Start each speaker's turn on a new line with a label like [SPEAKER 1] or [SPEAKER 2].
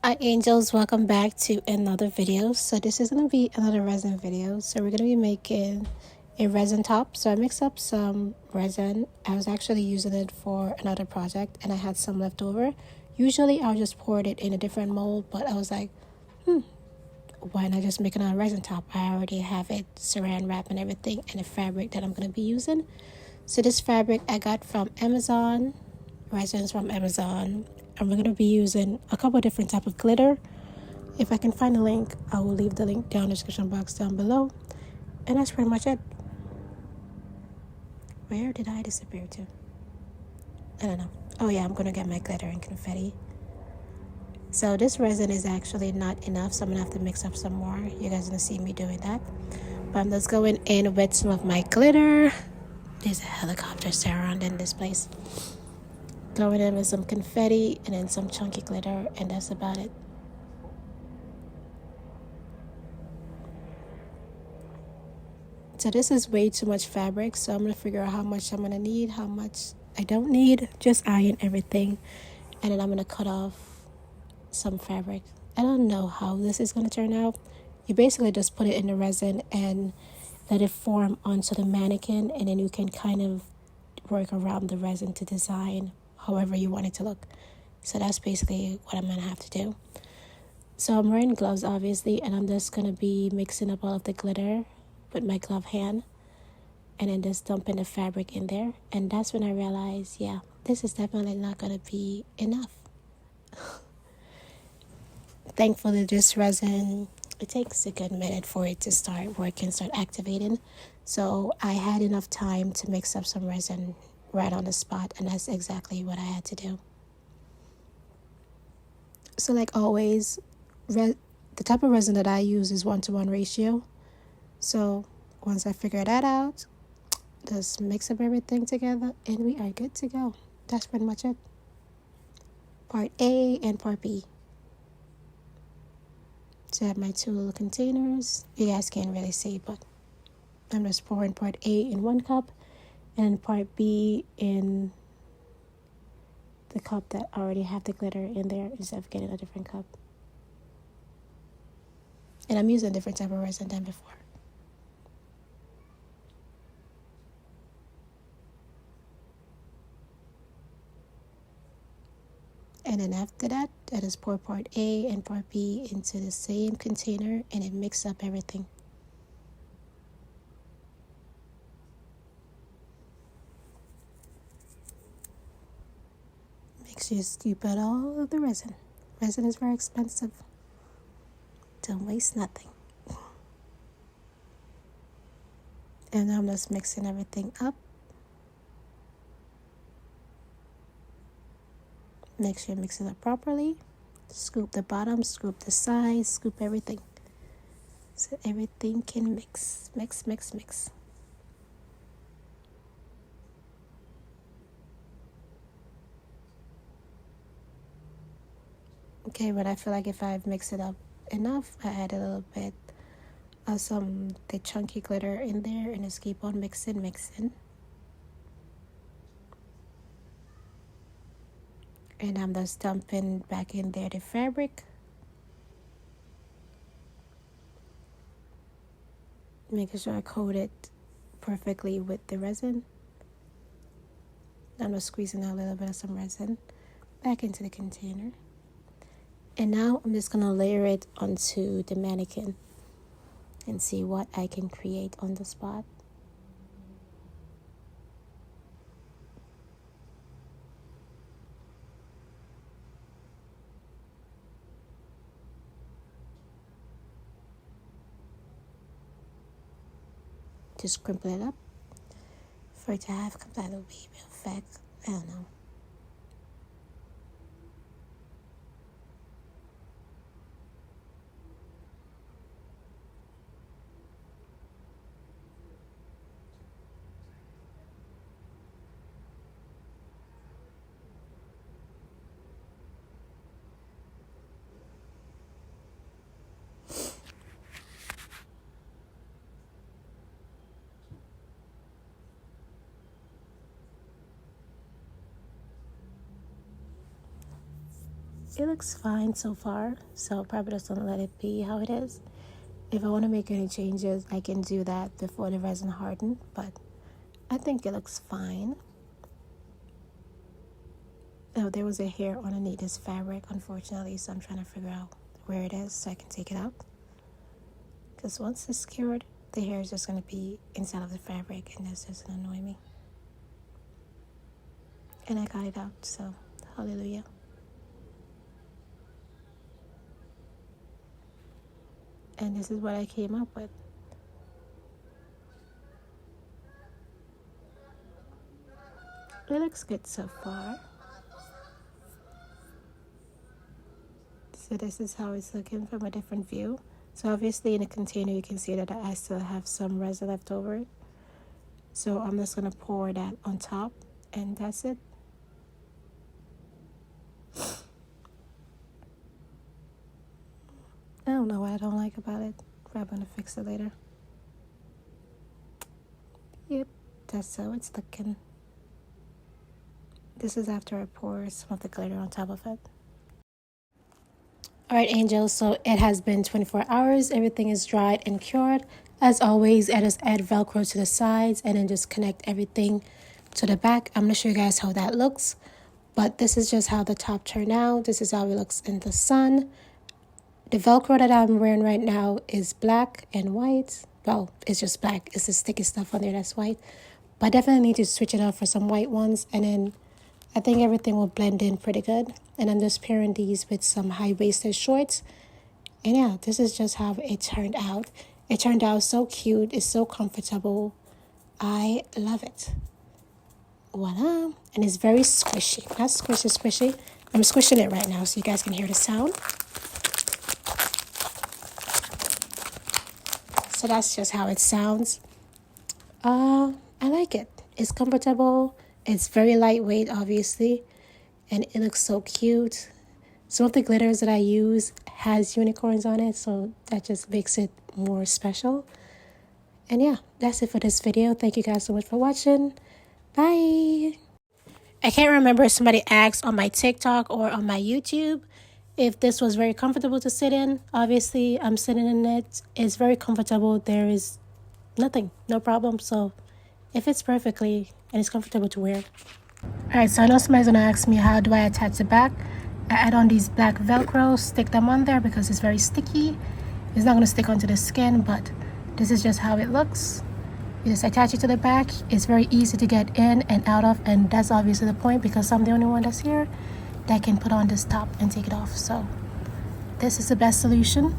[SPEAKER 1] Hi angels, welcome back to another video. So this is going to be another resin video. So we're going to be making a resin top. So I mixed up some resin. I was actually using it for another project and I had some left over. Usually I'll just pour it in a different mold, but I was like, why not just make another resin top? I already have it saran wrap and everything and the fabric that I'm going to be using. So this fabric I got from Amazon, resins from Amazon. And we're going to be using a couple of different type of glitter. If I can find a link, I will leave the link down in the description box down below. And that's pretty much it. Where did I disappear to? I don't know. Oh yeah, I'm going to get my glitter and confetti. So this resin is actually not enough, so I'm going to have to mix up some more. You guys are going to see me doing that. But I'm just going in with some of my glitter. There's a helicopter surrounding this place. Going in with some confetti and then some chunky glitter, and that's about it. So this is way too much fabric, so I'm going to figure out how much I'm going to need, how much I don't need. Just iron everything, and then I'm going to cut off some fabric. I don't know how this is going to turn out. You basically just put it in the resin and let it form onto the mannequin, and then you can kind of work around the resin to design however you want it to look. So that's basically what I'm going to have to do. So I'm wearing gloves, obviously, and I'm just going to be mixing up all of the glitter with my glove hand and then just dumping the fabric in there. And that's when I realized, yeah, this is definitely not going to be enough. Thankfully, this resin, it takes a good minute for it to start working, start activating. So I had enough time to mix up some resin right on the spot, and that's exactly what I had to do. So like always, the type of resin that I use is 1-to-1 ratio. So once I figure that out, just mix up everything together and we are good to go. That's pretty much it. Part A and part B. So I have my two little containers. You guys can't really see, but I'm just pouring part A in one cup and part B in the cup that already have the glitter in there instead of getting a different cup. And I'm using a different type of resin than before. And then after that, I just pour part A and part B into the same container and it mix up everything. Make sure you scoop out all of the resin. Resin is very expensive. Don't waste nothing. And I'm just mixing everything up. Make sure you mix it up properly. Scoop the bottom, scoop the sides, scoop everything. So everything can mix. Mix, mix, mix. Okay, but I feel like if I've mixed it up enough, I add a little bit of the chunky glitter in there and just keep on mixing. And I'm just dumping back in there the fabric. Making sure I coat it perfectly with the resin. I'm just squeezing out a little bit of some resin back into the container. And now I'm just going to layer it onto the mannequin and see what I can create on the spot. Just crumple it up for it to have complete baby effect. I don't know. it looks fine so far, so probably just gonna let it be how it is. If I want to make any changes, I can do that before the resin harden, but I think it looks fine. Oh, there was a hair underneath this fabric, unfortunately, so I'm trying to figure out where it is so I can take it out. Because once it's cured, the hair is just going to be inside of the fabric, and that's just going to annoy me. And I got it out, so hallelujah. And this is what I came up with. It looks good so far. So this is how it's looking from a different view. So obviously in the container you can see that I still have some resin left over. So I'm just going to pour that on top, and that's it. I don't know what I don't like about it, but I'm going to fix it later. Yep, that's how it's looking. This is after I pour some of the glitter on top of it. Alright, angels, so it has been 24 hours. Everything is dried and cured. As always, I just add Velcro to the sides and then just connect everything to the back. I'm going to show you guys how that looks. But this is just how the top turned out. This is how it looks in the sun. The Velcro that I'm wearing right now is black and white. Well, it's just black. It's the sticky stuff on there that's white. But I definitely need to switch it up for some white ones. And then I think everything will blend in pretty good. And I'm just pairing these with some high-waisted shorts. And yeah, this is just how it turned out. It turned out so cute. It's so comfortable. I love it. Voila. And it's very squishy. Not squishy. I'm squishing it right now so you guys can hear the sound. So that's just how it sounds. I like it. It's comfortable. It's very lightweight, obviously. And it looks so cute. Some of the glitters that I use has unicorns on it, so that just makes it more special. And yeah, that's it for this video. Thank you guys so much for watching. Bye. I can't remember if somebody asked on my TikTok or on my YouTube if this was very comfortable to sit in. Obviously, I'm sitting in it. It's very comfortable. There is nothing, no problem. So it fits perfectly and it's comfortable to wear. Alright, so I know somebody's going to ask me how do I attach the back. I add on these black Velcro, stick them on there because it's very sticky. It's not going to stick onto the skin, but this is just how it looks. You just attach it to the back. It's very easy to get in and out of, and that's obviously the point because I'm the only one that's here that can put on this top and take it off. So this is the best solution.